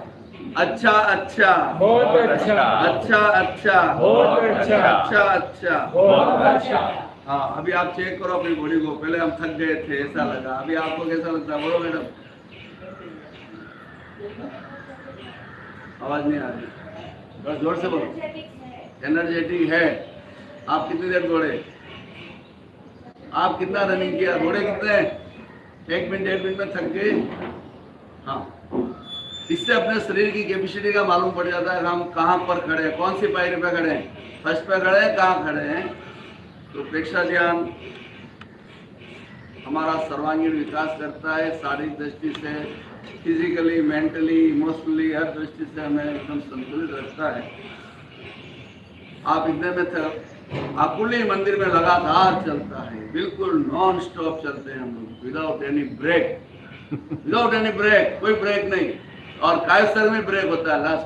अच्छा अच्छा, बहुत अच्छा, अच्छा अच्छा, बहुत अच्छा, अच्छा अच्छा। बहुत अच्छा। हाँ, अभी आप चेक करो अपनी बॉडी को। पहले हम थक गए थे ऐसा लगा, अभी आपको कैसा लगता है? बोलो मैडम। आवाज नहीं आ रही, बस जोर से बोलो। एनर्जेटिक है। आप कितनी देर दौड़े? आप कितना रनिंग किया? दौड़े कितने? 1 मिनट 1 मिनट में थक गए? हाँ, इससे अपने शरीर की कैपेसिटी का मालूम पड़ जाता है हम कहाँ पर खड़े हैं, कौन सी पायरी पे खड़े हैं, फर्स्ट पे खड़े हैं, कहाँ खड़े हैं। तो प्रेक्षा ध्यान हमारा सर्वांगीण विकास करता है, शारीरिक दृष्टि से, फिजिकली, मेंटली, इमोशनली, हर दृष्टि से हमें एकदम संतुलित रखता है। आप इतने में अकुली मंदिर में लगातार चलता है, बिल्कुल नॉन स्टॉप चलते हैं हम लोग, without any break. Without any break, कोई ब्रेक नहीं। और कायस्तर में ब्रेक होता है लास्ट,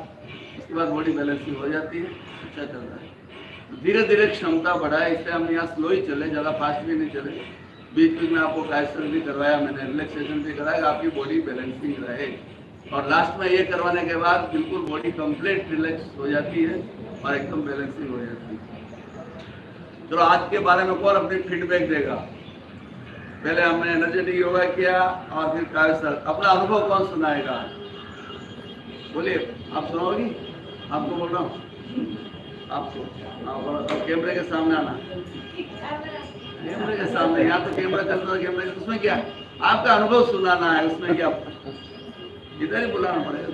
उसके बाद बॉडी बैलेंसिंग हो जाती है, अच्छा चल रहा है। धीरे धीरे क्षमता बढ़ाए, इसलिए हम यहाँ स्लो ही चले, ज़्यादा फास्ट भी नहीं चले। बीच बीच में आपको कायस्तर भी करवाया मैंने, रिलैक्सेशन भी कराया, आपकी बॉडी बैलेंसिंग रहे। और लास्ट में ये करवाने के बाद बिल्कुल बॉडी कंप्लीट रिलैक्स हो जाती है और एकदम बैलेंसिंग हो जाती है। चलो आज के बारे में कौन अपनी फीडबैक देगा? पहले हमने एनर्जेटिक योगा किया और फिर कायस्तर, अपना अनुभव कौन सुनाएगा? बोलिए, आप सुनाओगी? आपको बोल रहा हूँ, आपको। आप कैमरे के सामने आना, कैमरे के सामने। यहाँ तो कैमरा चलता है, कैमरे उसमें क्या आपका अनुभव सुनाना है, उसमें क्या इधर ही बुलाना पड़ेगा।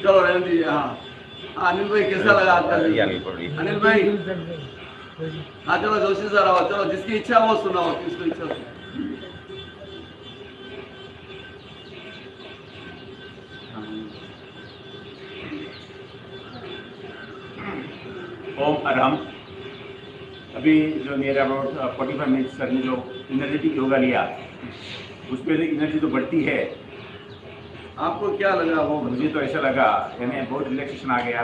चलो रहने दीजिए। हाँ अनिल भाई कैसा लगा आपका? अनिल भाई हाँ चलो जोशी सर आओ, चलो जिसकी इच्छा वो सुनाओ, किसको इच्छा हो। ओम अरहम। अभी जो नियर अबाउट 45 मिनट्स सर ने जो एनर्जेटिक योगा लिया, उसमें एनर्जी तो बढ़ती है। आपको क्या लगा? वो मुझे तो ऐसा लगा यानी बहुत रिलैक्सेशन आ गया,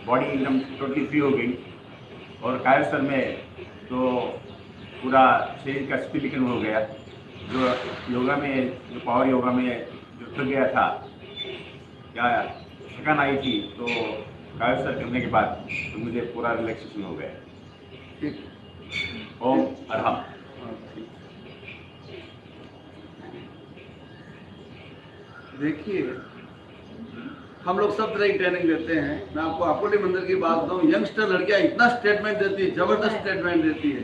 बॉडी एकदम टोटली फ्री हो गई। और कायस्तर में तो पूरा शरीर का स्पिरिकन हो गया। जो योगा में, जो पावर योगा में जो थक गया था, क्या थकान आई थी, तो कायस्तर करने के बाद तो मुझे पूरा रिलैक्सेशन हो गया। ओम अरहम। देखिए हम लोग सब तरह की ट्रेनिंग देते हैं। मैं आपको अकोले मंदिर की बात बताऊं, यंगस्टर लड़कियां इतना स्टेटमेंट देती है, जबरदस्त स्टेटमेंट देती है।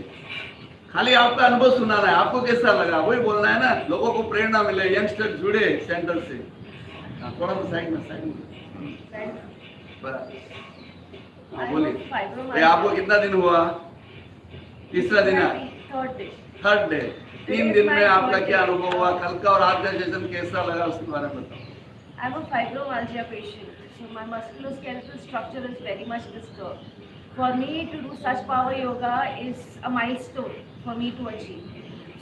खाली आपका अनुभव सुनाना है, आपको कैसा लगा वही बोलना है ना, लोगों को प्रेरणा मिले, यंगस्टर जुड़े सेंटर से। थोड़ा सा साइड में बोलिए। आपको कितना दिन हुआ? तीसरा दिन है, थर्ड डे। 3 दिन में आपका क्या अनुभव हुआ? कल का और आज का सेशन कैसा लगा उसके बारे में बताओ। I'm a fibromyalgia patient, so my musculoskeletal structure is very much disturbed. For me to do such power yoga is a milestone for me to achieve.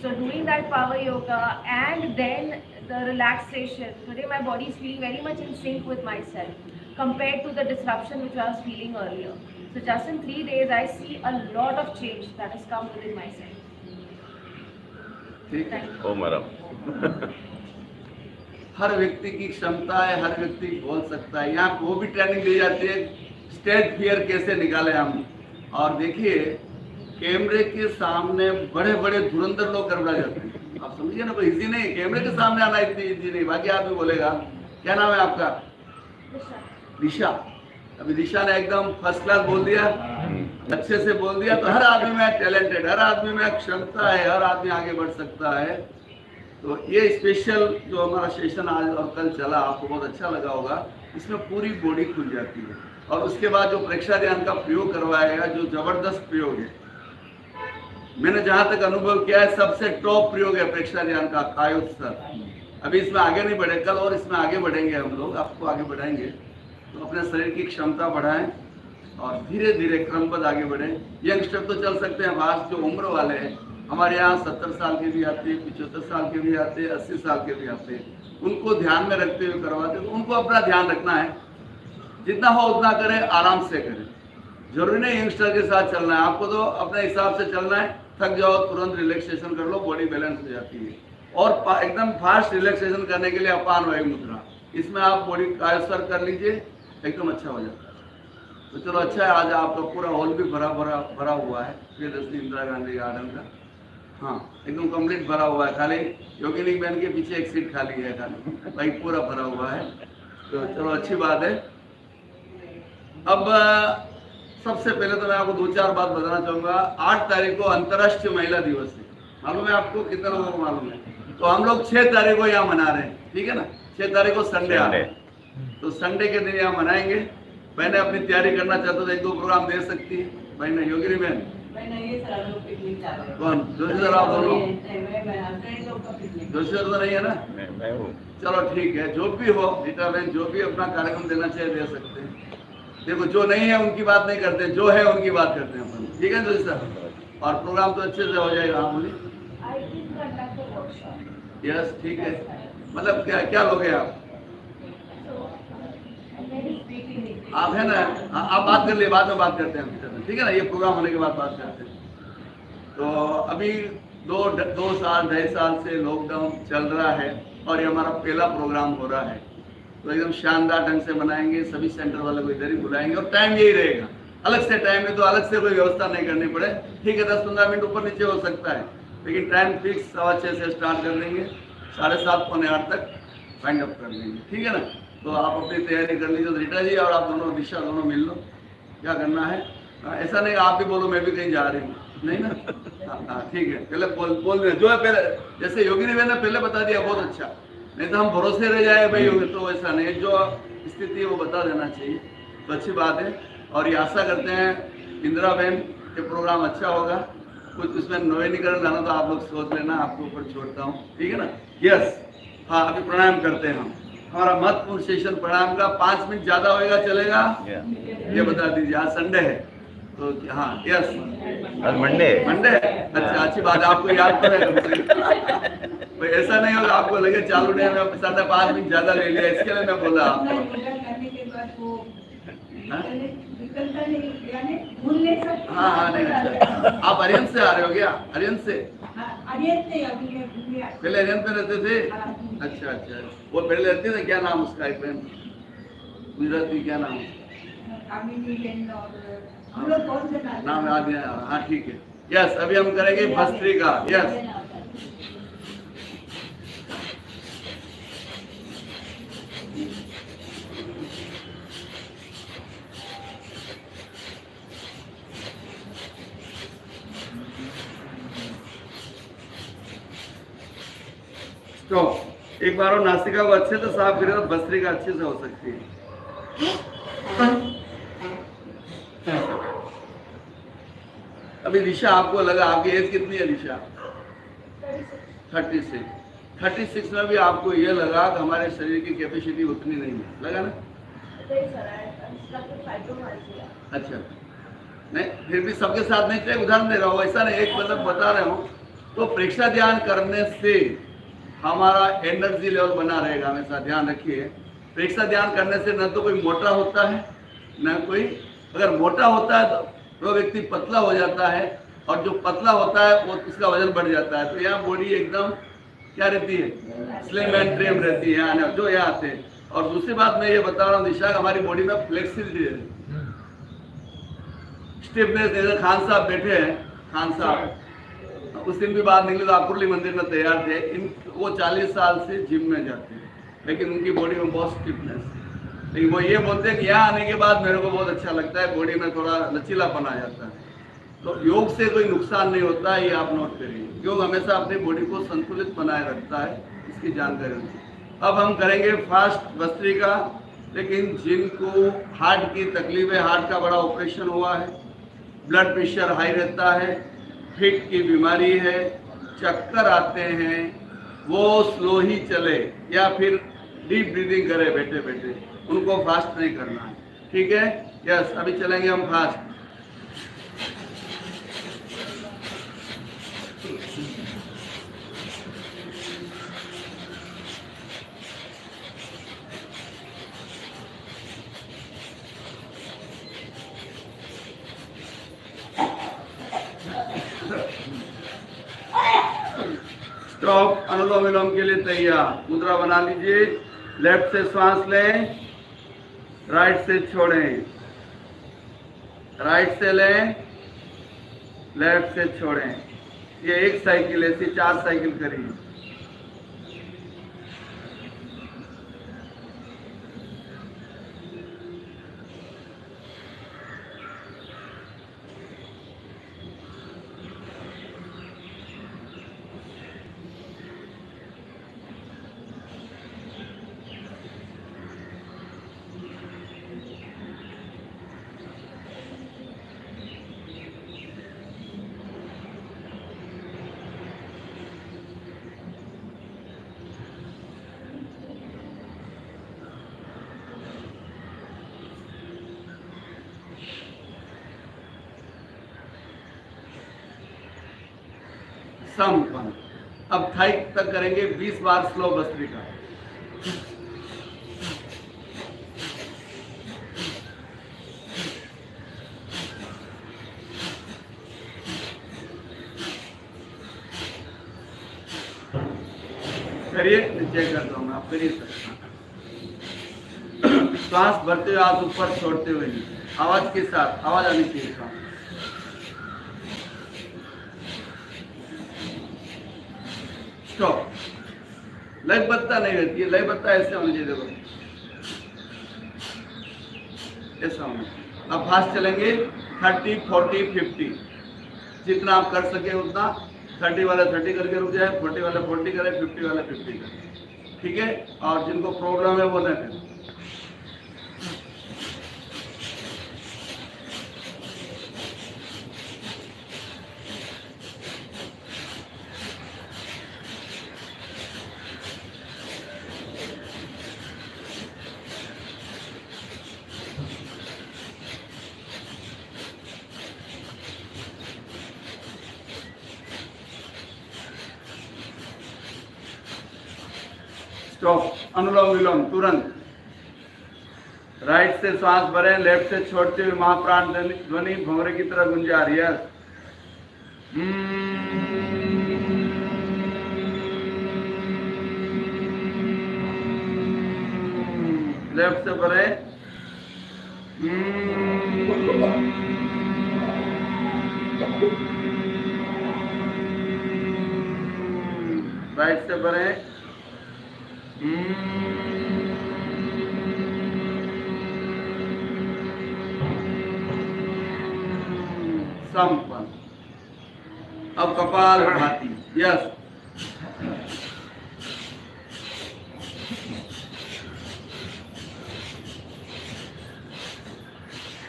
So doing that power yoga and then the relaxation, today my body is feeling very much in sync with myself compared to the disruption which I was feeling earlier. So just in 3 days I see a lot of change that has come within myself. ठीक है। ओम अरहम। हर व्यक्ति की क्षमता है, हर व्यक्ति बोल सकता है। यहाँ वो भी ट्रेनिंग दी जाती है, स्टेज फियर कैसे निकाले हम। और देखिए कैमरे के सामने बड़े बड़े धुरंधर लोग गड़बड़ा जाते हैं, आप समझिए ना, कोई इजी नहीं, कैमरे के सामने आना इतनी इजी नहीं। बाकी आदमी बोलेगा क्या नाम है आपका? दिशा। अभी दिशा ने एकदम फर्स्ट क्लास बोल दिया, अच्छे से बोल दिया। तो हर आदमी में टैलेंटेड, हर आदमी में क्षमता है, हर आदमी आगे बढ़ सकता है। तो ये स्पेशल जो हमारा सेशन आज और कल चला आपको बहुत अच्छा लगा होगा। इसमें पूरी बॉडी खुल जाती है और उसके बाद जो प्रेक्षा ध्यान का प्रयोग करवाएगा, जो जबरदस्त प्रयोग है, मैंने जहां तक अनुभव किया है सबसे टॉप प्रयोग है प्रेक्षा ध्यान का कायोत्सर। अभी इसमें आगे नहीं बढ़े, कल और इसमें आगे बढ़ेंगे हम लोग, आपको आगे बढ़ाएंगे। तो अपने शरीर की क्षमता बढ़ाएं और धीरे धीरे क्रमबद्ध आगे बढ़ें। यंगस्टर तो चल सकते हैं, फास्ट जो उम्र वाले हैं हमारे यहाँ 70 साल के भी आते हैं, 75 साल के भी आते हैं, 80 साल के भी आते हैं, उनको ध्यान में रखते हुए करवाते हैं। तो उनको अपना ध्यान रखना है, जितना हो उतना करें, आराम से करें। जरूरी नहीं यंगस्टर के साथ चलना है, आपको तो अपने हिसाब से चलना है। थक जाओ तुरंत रिलैक्सेशन कर लो, बॉडी बैलेंस हो जाती है। और एकदम फास्ट रिलैक्सेशन करने के लिए अपान वायु मुद्रा, इसमें आप बॉडी कायस्तर कर लीजिए, एकदम अच्छा हो जाता है। तो चलो अच्छा है, आज आपका पूरा हॉल भी भरा हुआ है प्रियदर्शनी इंदिरा गांधी गार्डन का। हाँ एकदम कंप्लीट भरा हुआ है, खाली योगिनी बहन के पीछे एक सीट खाली है, खाली भाई पूरा भरा हुआ है। तो चलो अच्छी बात है। अब सबसे पहले तो मैं आपको 2-4 बात बताना चाहूँगा। 8 तारीख को अंतर्राष्ट्रीय महिला दिवस है, मालूम है आपको? कितने लोगों को मालूम है? तो हम लोग 6 तारीख को यहाँ मना रहे हैं, ठीक है ना? 6 तारीख को संडे आ रहा है, तो संडे के दिन यहाँ मनाएंगे। बहने अपनी तैयारी करना चाहते हो तो 1-2 प्रोग्राम दे सकती है बहने। योगिनी बहन कौन? जोशी सर आप दोनों? जोशी सर तो नहीं है ना? मैं हूँ। चलो ठीक है, जो भी हो रीटा बहन, जो भी अपना कार्यक्रम देना चाहिए दे सकते हैं। देखो जो नहीं है उनकी बात नहीं करते, जो है उनकी बात करते हैं अपन, ठीक है जोशी सर? और प्रोग्राम तो अच्छे से हो जाएगा। हाँ बोलिए। यस ठीक है, मतलब क्या क्या लोगे आप है ना? आप बात कर लिए, बाद में बात करते हैं, ठीक है ना? ये प्रोग्राम होने के बाद बात करते हैं। तो अभी 2 साल 2.5 साल से लॉकडाउन चल रहा है और ये हमारा पहला प्रोग्राम हो रहा है। तो एकदम शानदार ढंग से बनाएंगे, सभी सेंटर वाले को इधर ही बुलाएंगे और टाइम यही रहेगा। अलग से टाइम है तो अलग से कोई व्यवस्था नहीं करनी पड़े, ठीक है? 10-15 मिनट ऊपर नीचे हो सकता है, लेकिन टाइम फिक्स 6:15 से स्टार्ट कर देंगे, 7:30 पौने 8 तक फाइंड अप कर देंगे, ठीक है ना? तो आप अपनी तैयारी कर लीजिए। रीटा जी और आप दोनों, दिशा दोनों मिल लो, क्या करना है। ऐसा नहीं आप भी बोलो मैं भी कहीं जा रही हूँ, नहीं ना? हाँ ठीक है, पहले बोल रहे जो है पहले, जैसे योगिनी बहन ने पहले बता दिया, बहुत अच्छा। नहीं तो हम भरोसे रह जाए भाई होगे, तो ऐसा नहीं, जो स्थिति है वो बता देना चाहिए, तो अच्छी बात है। और ये आशा करते हैं इंदिरा बहन के प्रोग्राम अच्छा होगा। कुछ उसमें नवीनीकरण लाना तो आप लोग सोच लेना, आपके ऊपर छोड़ता हूँ, ठीक है ना? यस हाँ, अभी प्राणायाम करते हैं हम। हमारा महत्वपूर्ण सेशन प्राणायाम का 5 मिनट ज्यादा होएगा, चलेगा? ये बता दीजिए। आज संडे है तो हाँ यस, आज मंडे अच्छा अच्छी बात है, आपको याद तो है भाई। ऐसा नहीं होगा आपको लगे चालू डे में 5 मिनट ज्यादा ले लिया, इसके लिए मैं बोला आपको। हाँ नहीं अच्छा। आप अरियन से आ रहे हो क्या? अरियन से? पहले अरियन पे रहते थे? अच्छा, वो पहले रहते थे, क्या नाम उसका? एक बहन गुजराती, क्या नाम? नाम याद नहीं। हाँ ठीक है, यस। अभी हम करेंगे भस्त्रिका, यस। तो एक बार और नासिका को अच्छे से साफ करें तो भस्त्रिका अच्छे से हो सकती है। अभी दिशा, आपको लगा, आपकी एज कितनी है दिशा? 36 में भी आपको ये लगा कि हमारे शरीर की कैपेसिटी उतनी नहीं है, लगा ना? अच्छा नहीं, फिर भी सबके साथ नहीं चाहिए, उदाहरण दे रहा हूँ, ऐसा नहीं, एक मतलब बता रहा हूँ। तो प्रेक्षा ध्यान करने से हमारा एनर्जी लेवल बना रहेगा, हमेशा ध्यान रखिए। प्रेक्षा ध्यान करने से न तो कोई मोटा होता है न कोई, अगर मोटा होता है तो वो व्यक्ति पतला हो जाता है, और जो पतला होता है वो उसका वजन बढ़ जाता है। तो यहाँ बॉडी एकदम क्या रहती है? स्लिम एंड ट्रिम रहती है, जो यहाँ आते हैं। और दूसरी बात मैं ये बता रहा हूँ दिशा, हमारी बॉडी में फ्लेक्सिबिलिटी है, स्टिफनेस जैसे खान साहब बैठे हैं, खान साहब उस दिन भी बात निकली तो आकुर्ली मंदिर में तैयार थे। वो 40 साल से जिम में जाते हैं, लेकिन उनकी बॉडी में बहुत स्टिफनेस है। लेकिन वो ये बोलते हैं कि यहाँ आने के बाद मेरे को बहुत अच्छा लगता है, बॉडी में थोड़ा लचीलापन आ जाता है। तो योग से कोई नुकसान नहीं होता है, ये आप नोट करिए। योग हमेशा अपनी बॉडी को संतुलित बनाए रखता है, इसकी जानकारी होती है। अब हम करेंगे फास्ट भस्त्रिका। लेकिन जिनको हार्ट की तकलीफ है, हार्ट का बड़ा ऑपरेशन हुआ है, ब्लड प्रेशर हाई रहता है, फिट की बीमारी है, चक्कर आते हैं, वो स्लो ही चले या फिर डीप ब्रीदिंग करे बैठे बैठे, उनको फास्ट नहीं करना है। ठीक है? यस, अभी चलेंगे हम फास्ट। स्टॉप। अनुलोम विलोम के लिए तैयार। मुद्रा बना लीजिए। लेफ्ट से श्वास लें, राइट से छोड़ें, राइट से लें, लेफ्ट से छोड़ें। ये एक साइकिल, ऐसी 4 साइकिल करिए। समपन। अब थाई तक करेंगे 20 बार स्लो भस्त्रिका। करिए, नीचे कर दो, आप करिए सर। श्वास भरते हुए हाथ ऊपर छोड़ते हुए, आवाज के साथ, आवाज आनी चाहिए श्वास। स्टॉप। लय बत्ता नहीं रहती है, लय बत्ता ऐसे होना चाहिए, देखो ऐसा होना। अब फास्ट चलेंगे 30, 40, 50, जितना आप कर सके उतना। 30 वाला 30 करके रुक जाए, 40 वाला 40 करे, 50 वाला 50 करे। ठीक है? और जिनको प्रॉब्लम है वो न करें। स्टॉप। अनुलोम विलोम तुरंत। राइट से श्वास भरें, लेफ्ट से छोड़ते हुए महाप्राण ध्वनि भंवरे की तरह गुंजा रही है। लेफ्ट से भरें, राइट से भरें, संपन्न। अब कपाल भाती। यस,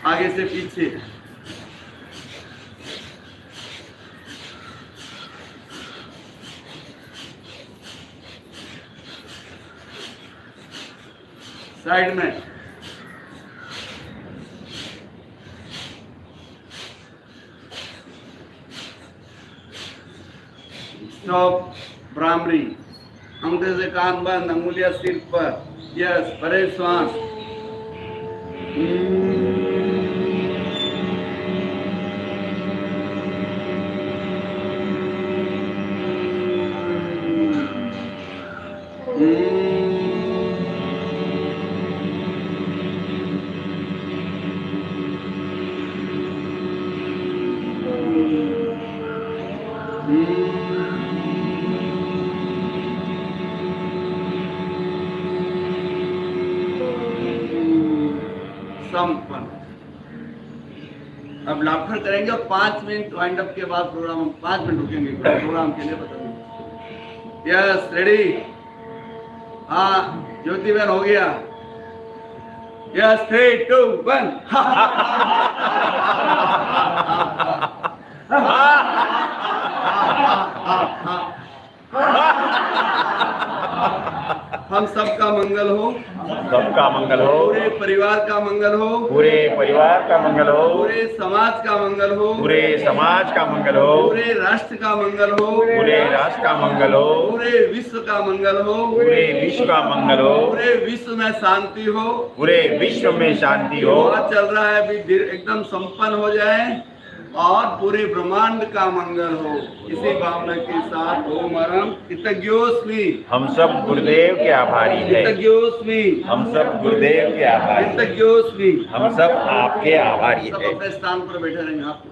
आगे से पीछे, साइड में, स्टॉप। भ्रामरी। अंगूठे से कान बंद, अंगुलियां सिर पर। यस, भरे श्वास। संपन्न। अब लाफ्टर करेंगे और 5 मिनट वाइंड अप के बाद प्रोग्राम हम 5 मिनट रुकेंगे प्रोग्राम के लिए। बताइए यस रेडी? हाँ ज्योति बहन हो गया। यस 3 2 1 हम सबका मंगल हो, सबका मंगल हो, पूरे परिवार का मंगल हो, पूरे परिवार का मंगल हो, पूरे समाज का मंगल हो, पूरे समाज का मंगल हो, पूरे राष्ट्र का मंगल हो, पूरे राष्ट्र का मंगल हो, पूरे विश्व का मंगल हो, पूरे विश्व का मंगल हो, पूरे विश्व में शांति हो, पूरे विश्व में शांति हो। दुआ चल रहा है अभी एकदम संपन्न हो जाए और पूरे ब्रह्मांड का मंगल हो। इसी भावना के साथ ओम अरम कृतज्ञोस्मि। हम सब गुरुदेव के आभारी हैं। कृतज्ञोस्मि। हम सब गुरुदेव के आभारी हैं। कृतज्ञोस्मि। हम सब आपके आभारी सब हैं। अपने स्थान पर बैठे रहेंगे। आप